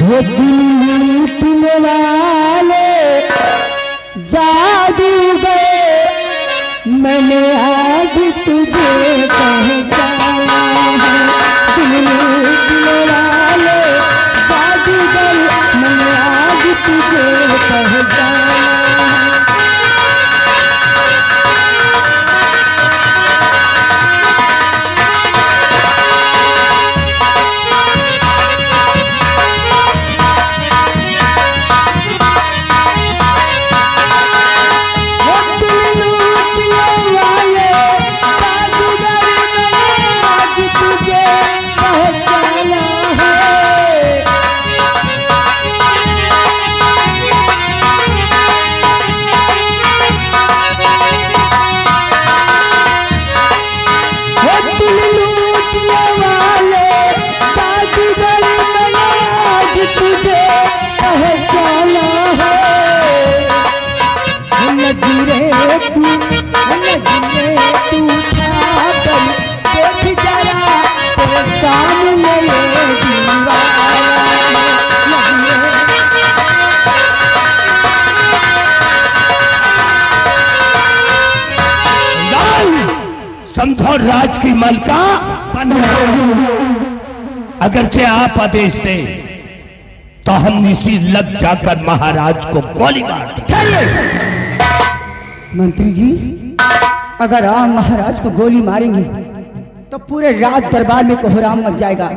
वो दिल लूटने वाले जादूगर, मैंने आज तुझे पहचाना है। दिल लूटने वाले जादूगर, मैंने आज तुझे पहचाना है। समझो राज की मलका बन अगरचे आप आदेश दें तो हम इसी लग जाकर महाराज को गोली मार देंगे। मंत्री जी, अगर आप महाराज को गोली मारेंगे तो पूरे राज दरबार में कोहराम मच जाएगा,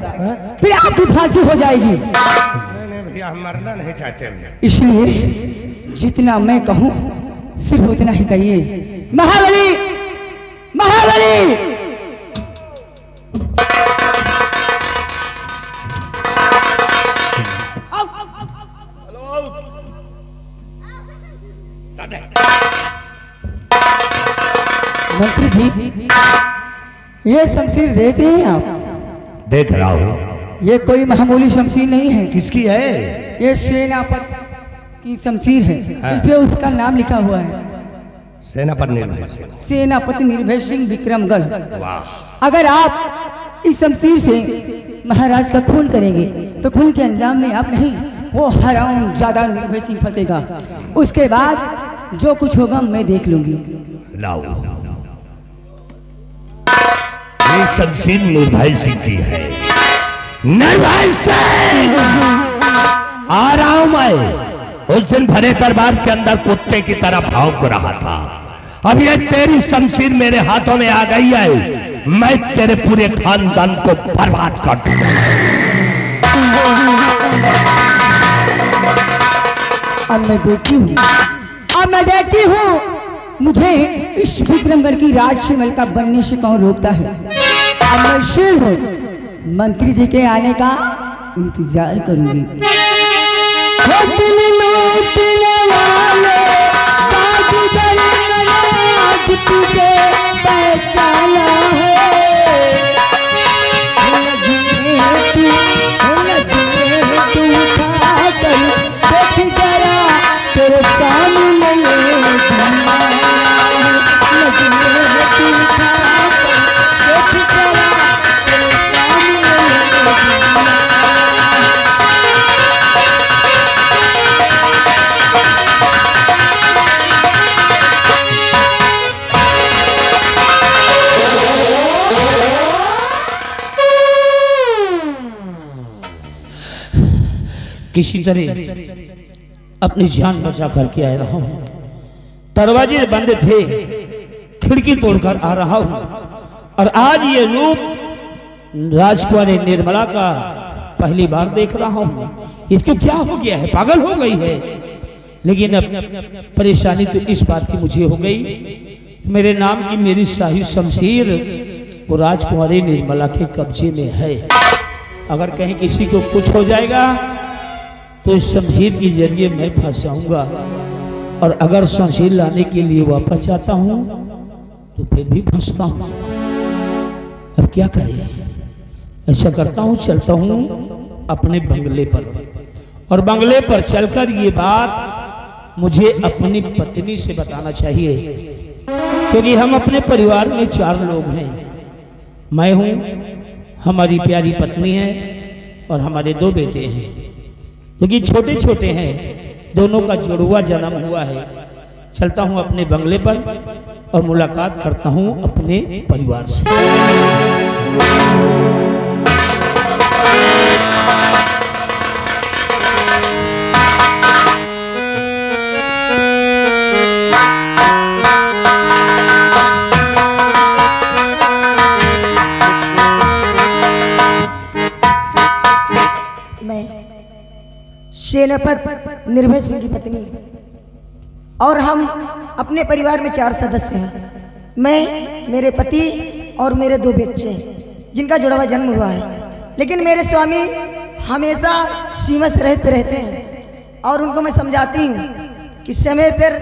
फिर आपकी फांसी हो जाएगी। नहीं भैया, हम मरना नहीं चाहते भैया। इसलिए जितना मैं कहूँ सिर्फ उतना ही करिए। महाबली, महाबली, मंत्री जी, ये शमशीर देख रहे हैं आप? देख रहा हूँ। ये कोई मामूली शमशीर नहीं है। किसकी है? ये सेनापति की शमशीर है। इस पे उसका नाम लिखा हुआ है, सेनापति निर्भय सिंह। सेनापति निर्भय सिंह विक्रमगढ़। वाह। अगर आप इस शमशीर से महाराज का खून करेंगे तो खून के अंजाम में आप नहीं, वो हराम ज्यादा निर्भय सिंह फंसेगा। उसके बाद जो कुछ होगा मैं देख लूंगी। लाओ, ये शमशीर निर्भय सिंह की है। निर्भय सिंह, आ रहा हूं मैं। उस दिन भरे दरबार के अंदर कुत्ते की तरह भौंक रहा था। अब ये तेरी शमशीर मेरे हाथों में आ गई है, मैं तेरे पूरे खानदान को बर्बाद कर दूंगा। अब मैं देखती हूँ मुझे इस विक्रमगढ़ की राजमहल का बनने से कौन रोकता है। अब मैं शीघ्र मंत्री जी के आने का इंतजार करूंगी। तुझे पहचाना तेरे सामने किसी तरह अपनी जान बचा करके आ रहा हूं। दरवाजे बंद थे, खिड़की तोड़कर आ रहा हूं और आज ये रूप राजकुमारी निर्मला का पहली बार देख रहा हूं। इसको क्या हो गया है? पागल हो गई है। लेकिन अब परेशानी तो इस बात की मुझे हो गई, मेरे नाम की मेरी शाही शमशीर वो राजकुमारी निर्मला के कब्जे में है। अगर कहीं किसी को कुछ हो जाएगा तो इस शमशीर के जरिए मैं फंस जाऊंगा, और अगर शमशीर लाने के लिए वापस जाता हूं तो फिर भी फंसता हूं। अब क्या करें? ऐसा करता हूं, चलता हूं अपने बंगले पर, और बंगले पर चलकर ये बात मुझे अपनी पत्नी से बताना चाहिए, क्योंकि हम अपने परिवार में 4 लोग हैं। मैं हूं, हमारी प्यारी पत्नी है और हमारे 2 बेटे हैं। क्योंकि छोटे छोटे हैं, दोनों का जुड़वा जन्म हुआ है। चलता हूँ अपने बंगले पर और मुलाकात करता हूँ अपने परिवार से। सेनापत निर्भय सिंह की पत्नी और हम अपने परिवार में 4 सदस्य हैं। मैं, मेरे पति और मेरे 2 बच्चे जिनका जुड़ा हुआ जन्म हुआ है। लेकिन मेरे स्वामी हमेशा सीमा से रहते हैं और उनको मैं समझाती हूँ कि समय पर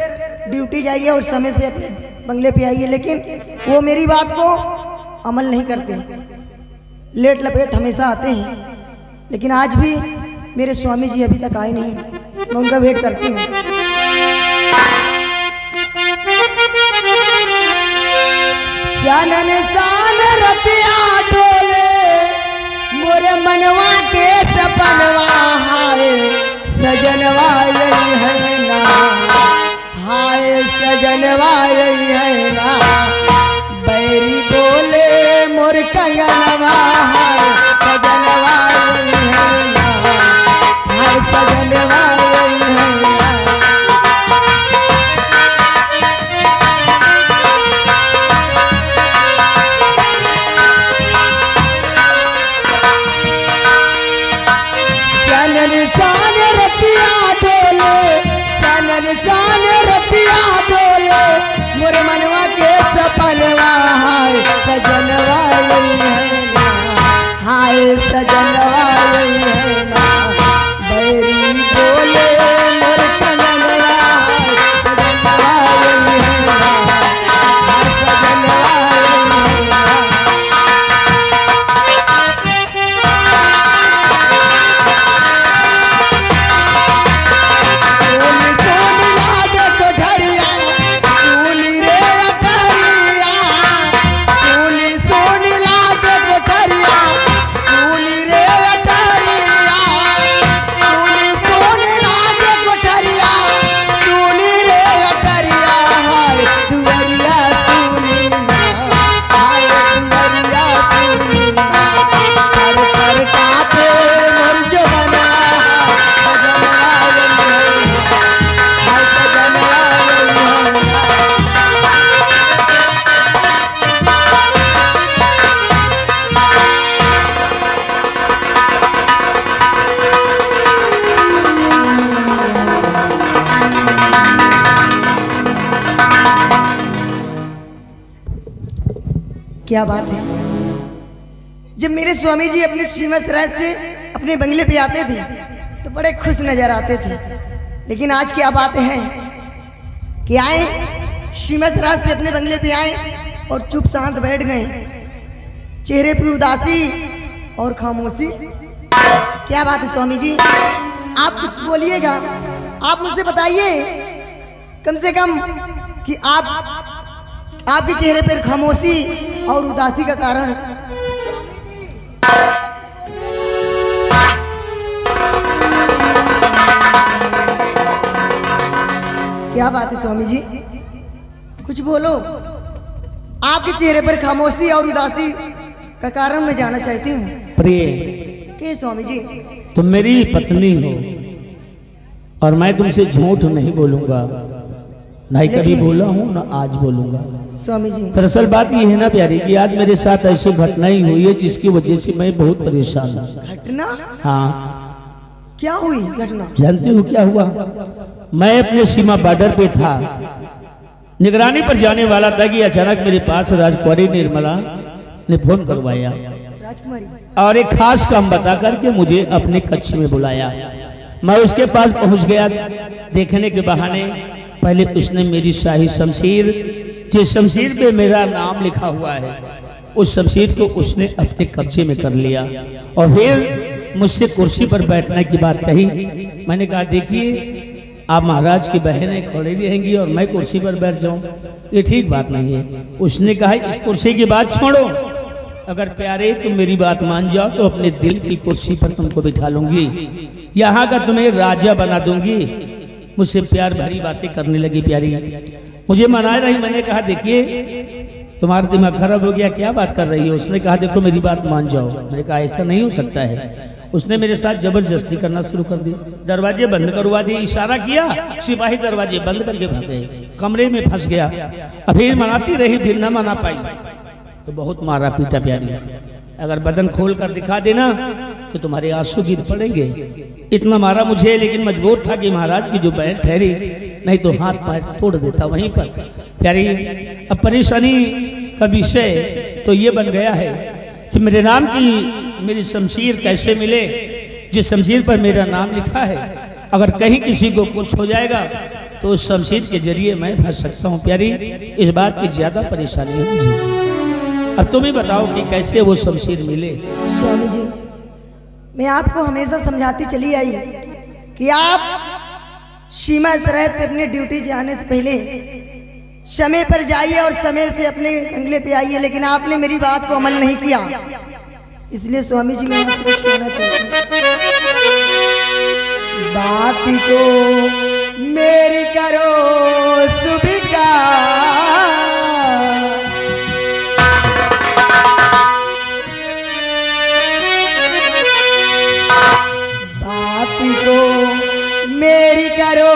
ड्यूटी जाइए और समय से अपने बंगले पे आइए, लेकिन वो मेरी बात को अमल नहीं करते, लेट लपेट हमेशा आते हैं। लेकिन आज भी मेरे स्वामी जी अभी तक आए नहीं, मैं उनका वेट करती हूँ। सानन सान रतिया डोले मोरे मनवा के सपनवा हाय सजनवा यही है ना, हाय सजनवा यही है ना। बैरी बोले मोर कंगनवा हाय सजनवा यही है ना, हाय सजनवा यही है ना। सनन सान रतिया डोले, सनन सान रतिया डोले मोर मनवा के सपनवा हाय सजनवा यही है ना, हाय सजनवा यही है ना। बैरी बोले मोर कंगनवा हाय सजनवा यही है ना, हाय सजनवा यही है ना। क्या बात है, जब मेरे स्वामी जी अपने श्रीमत राय से अपने बंगले पे आते थे तो बड़े खुश नजर आते थे। लेकिन आज क्या बात है कि आए श्रीमत राय से अपने बंगले पे आए और चुप शांत बैठ गए, चेहरे पे उदासी और खामोशी। क्या बात है स्वामी जी, आप कुछ बोलिएगा, आप मुझसे बताइए कम से कम कि आपके चेहरे पर खामोशी और उदासी का कारण। क्या बात है स्वामी जी, कुछ बोलो। आपके चेहरे पर खामोशी और उदासी का कारण मैं जानना चाहती हूँ। प्रिय, के स्वामी जी, तुम मेरी पत्नी हो और मैं तुमसे झूठ नहीं बोलूंगा, ना ही कभी बोला हूँ ना आज बोलूंगा। स्वामी जी, दरअसल बात ये है ना प्यारी कि आज मेरे साथ ऐसी घटनाएं हुई है जिसकी वजह से मैं बहुत परेशान हूँ। घटना? हाँ। क्या हुई घटना? जानते हो क्या हुआ? मैं अपने सीमा बॉर्डर पे था, निगरानी पर जाने वाला था कि अचानक मेरे पास राजकुमारी निर्मला ने फोन करवाया राजकुमारी और एक खास काम बता करके मुझे अपने कक्ष में बुलाया। मैं उसके पास पहुंच गया। देखने के बहाने पहले उसने मेरी शाही शमशीर, जिस शमशीर पे मेरा नाम लिखा हुआ है, उस शमशीर को उसने अपने कब्जे में कर लिया और फिर मुझसे कुर्सी पर बैठने की बात कही। मैंने कहा देखिए, आप महाराज की बहनें खड़े भी रहेंगी और मैं कुर्सी पर बैठ जाऊं, ये ठीक बात नहीं है। उसने कहा इस कुर्सी की बात छोड़ो, अगर प्यारे तुम मेरी बात मान जाओ तो अपने दिल की कुर्सी पर तुमको बिठा लूंगी, यहाँ का तुम्हें राजा बना दूंगी। मुझसे प्यार भरी बातें करने लगी प्यारी, मुझे मना रही। मैंने कहा देखिए तुम्हारा दिमाग खराब हो गया, क्या बात कर रही हो? उसने कहा देखो मेरी बात मान जाओ। मैंने कहा ऐसा नहीं हो सकता है। उसने मेरे साथ जबरदस्ती करना शुरू कर दी, दरवाजे बंद करवा दिए, इशारा किया, सिपाही दरवाजे बंद करके भाग गए, कमरे में फंस गया। फिर मनाती रही, फिर न मना पाई तो बहुत मारा पीटा प्यारी। अगर बदन खोल कर दिखा देना तो तुम्हारे आंसू गिर पड़ेंगे। इतना मारा मुझे, लेकिन मजबूर था कि महाराज की जो बहन ठहरी, नहीं तो हाथ पैर तोड़ देता वहीं पर। प्यारी अब परेशानी का विषय तो ये बन गया है कि मेरे नाम की मेरी शमशीर कैसे मिले, जिस शमशीर पर मेरा नाम लिखा है। अगर कहीं किसी को कुछ हो जाएगा तो उस शमशीर के जरिए मैं फंस सकता हूँ। प्यारी इस बात की ज्यादा परेशानी है मुझे। अब तुम ही बताओ कि कैसे वो शमशीर मिले। स्वामी जी, मैं आपको हमेशा समझाती चली आई कि आप सीमा सरहद पे अपनी ड्यूटी जाने से पहले समय पर जाइए और समय से अपने बंगले पे आइए, लेकिन आपने मेरी बात को अमल नहीं किया। इसलिए स्वामी जी मैं आपसे कुछ कहना चाहती हूँ। बात को मेरी करो स्वीकार, बात को मेरी करो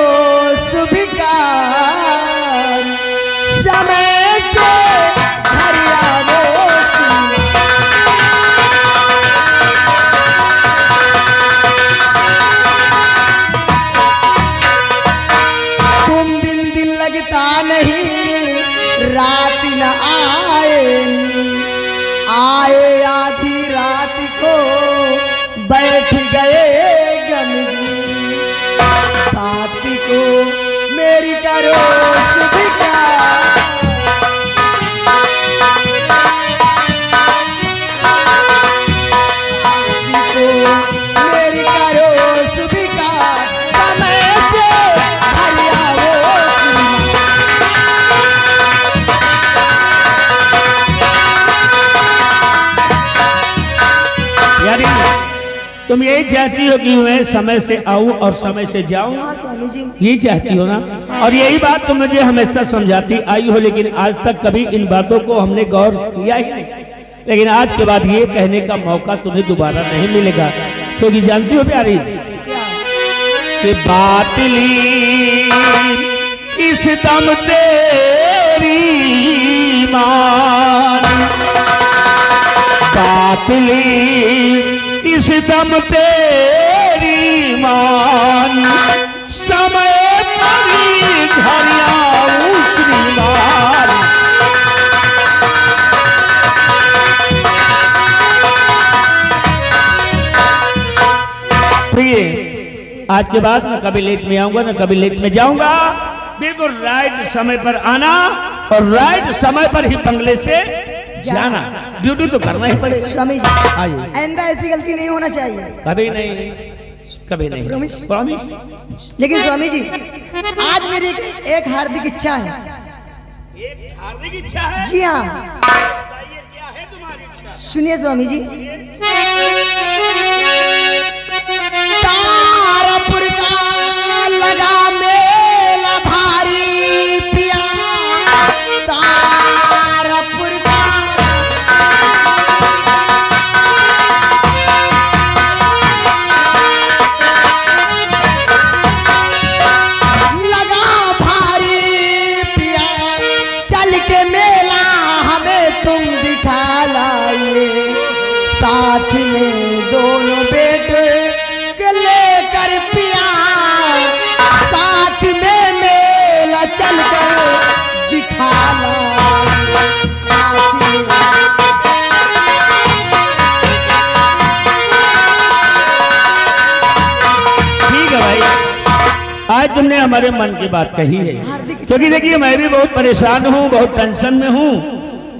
स्वीकार, समय से भरिया वो तुम बिन दिल लगता नहीं, रात न आए आधी रात को बैठ गए गमगी। बात को मेरी करो स्वीकार, बात को मेरी करो स्वीकार, समय से भरिया वो यारी तुम यही चाहती हो कि मैं समय से आऊं और समय से जाऊं, हाँ स्वामी जी। यही चाहती हो ना? और यही बात तुम मुझे हमेशा समझाती आई हो, लेकिन आज तक कभी इन बातों को हमने गौर किया ही नहीं। लेकिन आज के बाद ये कहने का मौका तुम्हें दोबारा नहीं मिलेगा, क्योंकि जानती हो प्यारी कि बातली इस दम तेरी मान, बातली इस दम तेरी मान, समय कभी घर आऊं श्रीमान। प्रिय आज के बाद न कभी लेट में आऊंगा न कभी लेट में जाऊंगा, बिल्कुल राइट समय पर आना और राइट समय पर ही बंगले से जाना। ड्यूटी तो करना ही पड़ेगा। स्वामी जी आइए। आइंदा ऐसी गलती नहीं होना चाहिए। कभी नहीं, कभी नहीं। Promise? प्रॉमिस। लेकिन स्वामी जी आज मेरी एक हार्दिक इच्छा है। एक हार्दिक इच्छा है? जी हाँ, बताइए क्या है तुम्हारी इच्छा? सुनिए स्वामी जी। तारापुर का लगा मेला भारी पिया, तारापुर का लगा भारी पिया, चल के मेला हमें तुम दिखा लाइए, साथ में दोनों बेटे के लेकर पिया, साथ में मेला चलकर दिखा लाइए, साथ में ठीक है भाई, आज तुमने हमारे मन की बात कही है। क्योंकि देखिए मैं भी बहुत परेशान हूँ, बहुत टेंशन में हूँ,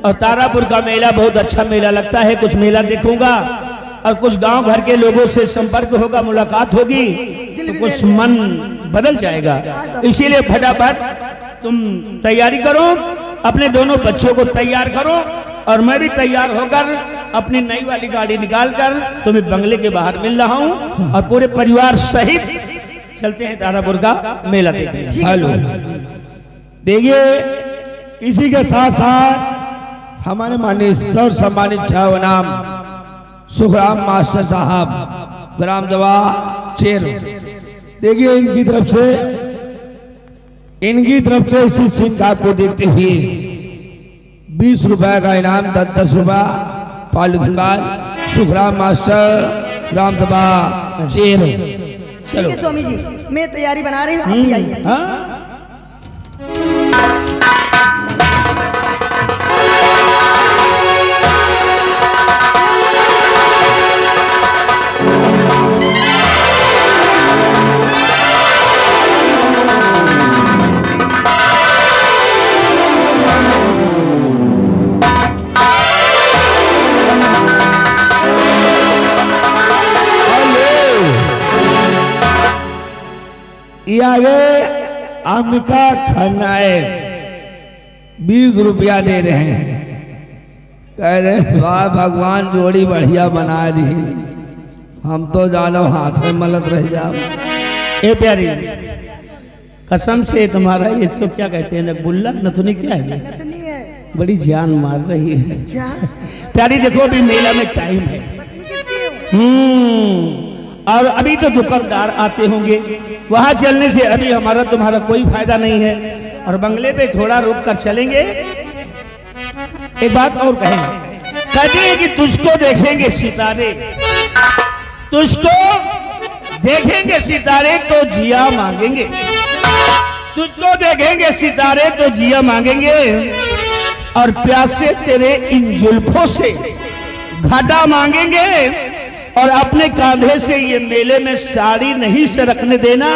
और तारापुर का मेला बहुत अच्छा मेला लगता है। कुछ मेला देखूंगा और कुछ गांव घर के लोगों से संपर्क होगा, मुलाकात होगी, तो कुछ मन बदल जाएगा। इसीलिए फटाफट तुम तैयारी करो, अपने दोनों बच्चों को तैयार करो और मैं भी तैयार होकर अपनी नई वाली गाड़ी निकाल कर तुम्हें बंगले के बाहर मिल रहा हूँ और पूरे परिवार सहित चलते हैं तारापुर का मेला देखने। हेलो, देखिए इसी के साथ साथ हमारे माननीय सर सम्मानित छाव नाम सुखराम मास्टर साहब ग्राम दवा चेर, देखिए इनकी तरफ से इसी सीन का आपको देखते हुए 20 रुपए का इनाम 10-10 रुपया पालू धनबाद सुखराम मास्टर ग्राम दवा चेर। ठीक है स्वामी जी, मैं तैयारी बना रही हूँ, आप भी आइए। हाँ? ये आगे अम्बिका खन्ना 20 रुपया दे रहे हैं, कह रहे वाह भगवान जोड़ी बढ़िया बना दी, हम तो जानो हाथ में मलत रह जाओ। ए प्यारी, कसम से तुम्हारा इसको क्या कहते हैं, नकबुल्ला नथुनी क्या है? नथुनी है। बड़ी जान मार रही है। अच्छा, प्यारी देखो अभी मेला में टाइम है। पत्नी किसकी हो? और अभी तो दुकानदार आते होंगे, वहां चलने से अभी हमारा तुम्हारा कोई फायदा नहीं है और बंगले पे थोड़ा रुक कर चलेंगे। एक बात और कहें, कहते हैं कि तुझको देखेंगे सितारे, तुझको देखेंगे सितारे तो जिया मांगेंगे, तुझको देखेंगे सितारे तो जिया मांगेंगे और प्यासे तेरे इन जुल्फों से घाटा मांगेंगे और अपने कांधे से ये मेले में साड़ी नहीं सरकने देना,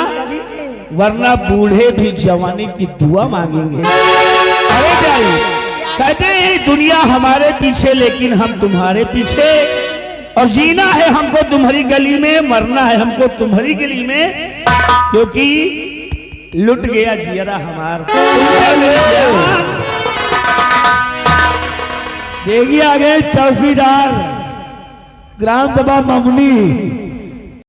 वरना बूढ़े भी जवानी की दुआ मांगेंगे। अरे प्यारी, कहते हैं दुनिया हमारे पीछे लेकिन हम तुम्हारे पीछे, और जीना है हमको तुम्हारी गली में, मरना है हमको तुम्हारी गली में, क्योंकि लुट गया जियरा हमार। देखिए आगे चौकीदार ग्राम सभा मामूली